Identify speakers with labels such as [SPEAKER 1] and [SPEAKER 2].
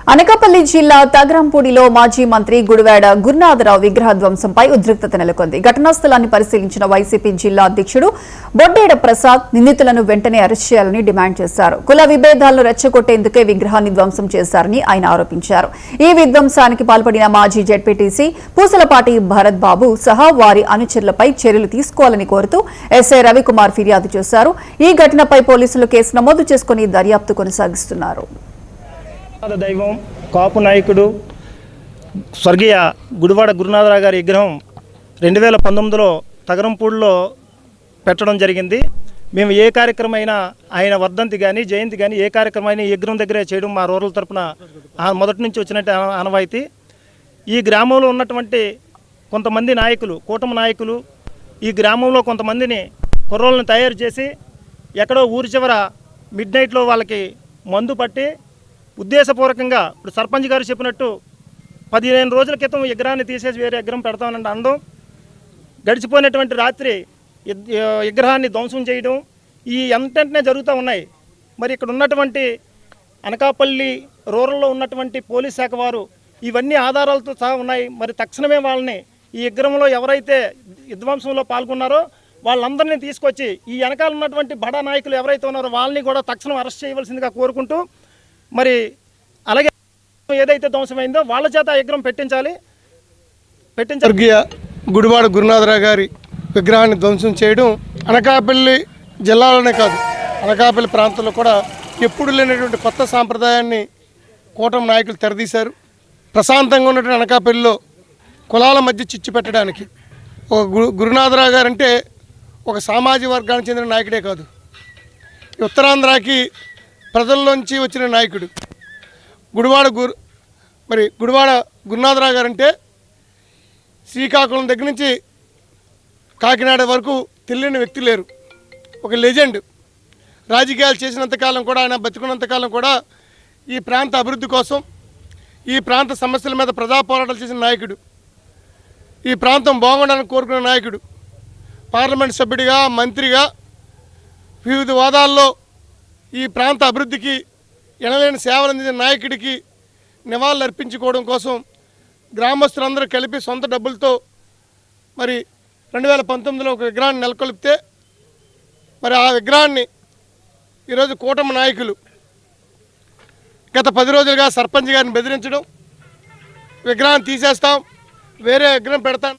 [SPEAKER 1] అనకాపల్లి జిల్లా తగరంపూడిలో మాజీ మంత్రి గుడివాడ గురునాథరావు విగ్రహ ధ్వంసంపై ఉద్రిక్తత నెలకొంది. ఘటనా స్థలాన్ని పరిశీలించిన వైసీపీ జిల్లా అధ్యక్షుడు బొడ్డేడ ప్రసాద్ నిందితులను వెంటనే అరెస్ట్ చేయాలని డిమాండ్ చేశారు. కుల విభేదాలను రెచ్చగొట్టేందుకే విగ్రహాన్ని ధ్వంసం చేశారని ఆయన ఆరోపించారు. ఈ విధ్వంసానికి పాల్పడిన మాజీ జెడ్పీటీసీ పూసలపాటి భరత్ బాబు సహా వారి అనుచరులపై చర్యలు తీసుకోవాలని కోరుతూ ఎస్ఐ రవికుమార్ ఫిర్యాదు చేశారు. ఈ ఘటనపై పోలీసులు కేసు నమోదు చేసుకుని దర్యాప్తు కొనసాగిస్తున్నారు.
[SPEAKER 2] దైవం కాపు నాయకుడు స్వర్గీయ గుడివాడ గురునాథరావు గారి విగ్రహం 2019లో తగరంపూడిలో పెట్టడం జరిగింది. మేము ఏ కార్యక్రమం అయినా ఆయన వర్ధంతి కానీ జయంతి కానీ ఏ కార్యక్రమం అయినా ఈ విగ్రహం దగ్గరే చేయడం మా రూరల్ తరపున మొదటి నుంచి వచ్చినట్టు ఆనవాయితీ. ఈ గ్రామంలో ఉన్నటువంటి కొంతమంది నాయకులు, కూటమి నాయకులు ఈ గ్రామంలో కొంతమందిని కుర్రోళ్ళని తయారు చేసి ఎక్కడో ఊరి చివర మిడ్ నైట్లో వాళ్ళకి మందు పట్టి ఉద్దేశపూర్వకంగా ఇప్పుడు సర్పంచ్ గారు చెప్పినట్టు 15 రోజుల క్రితం విగ్రహాన్ని తీసేసి వేరే విగ్రహం పెడతామని అనడం, గడిచిపోయినటువంటి రాత్రి విగ్రహాన్ని ధ్వంసం చేయడం ఈ ఎంటనే జరుగుతూ ఉన్నాయి. మరి ఇక్కడ ఉన్నటువంటి అనకాపల్లి రూరల్లో ఉన్నటువంటి పోలీస్ శాఖ వారు ఇవన్నీ ఆధారాలతో సహా ఉన్నాయి. మరి తక్షణమే వాళ్ళని ఈ విగ్రహంలో ఎవరైతే విధ్వంసంలో పాల్గొన్నారో వాళ్ళందరినీ తీసుకొచ్చి ఈ వెనకాల ఉన్నటువంటి బడా నాయకులు ఎవరైతే ఉన్నారో వాళ్ళని కూడా తక్షణం అరెస్ట్ చేయవలసిందిగా కోరుకుంటూ, మరి అలాగే ఏదైతే ధ్వంసమైందో వాళ్ళ చేత విగ్రహం పెట్టించాలి.
[SPEAKER 3] స్వర్గీయ గుడివాడ గురునాథరావు గారి విగ్రహాన్ని ధ్వంసం చేయడం అనకాపల్లి జిల్లాలోనే కాదు, అనకాపల్లి ప్రాంతంలో కూడా ఎప్పుడు లేనటువంటి కొత్త సాంప్రదాయాన్ని కూటమి నాయకులు తెరదీశారు. ప్రశాంతంగా ఉన్నటువంటి అనకాపల్లిలో కులాల మధ్య చిచ్చు పెట్టడానికి ఒక గురునాథరావు గారు అంటే ఒక సామాజిక వర్గానికి చెందిన నాయకుడే కాదు, ఉత్తరాంధ్రకి ప్రజల్లోంచి వచ్చిన నాయకుడు. గుడివాడ గురునాథరావు గారు అంటే శ్రీకాకుళం దగ్గర నుంచి కాకినాడ వరకు తెలియని వ్యక్తి లేరు. ఒక లెజెండ్. రాజకీయాలు చేసినంతకాలం కూడా, ఆయన బతుకున్నంతకాలం కూడా ఈ ప్రాంత అభివృద్ధి కోసం, ఈ ప్రాంత సమస్యల మీద ప్రజా పోరాటాలు చేసిన నాయకుడు, ఈ ప్రాంతం బాగుండాలని కోరుకున్న నాయకుడు. పార్లమెంట్ సభ్యుడిగా, మంత్రిగా వివిధ హోదాల్లో ఈ ప్రాంత అభివృద్ధికి ఎనలేని సేవలు అందించిన నాయకుడికి నివాళులు అర్పించుకోవడం కోసం గ్రామస్తులందరూ కలిపి సొంత డబ్బులతో మరి 2019లో ఒక విగ్రహాన్ని నెలకొల్పితే, మరి ఆ విగ్రహాన్ని ఈరోజు కూటమి నాయకులు గత 10 రోజులుగా సర్పంచ్ గారిని బెదిరించడం, విగ్రహాన్ని తీసేస్తాం, వేరే విగ్రహం పెడతాం.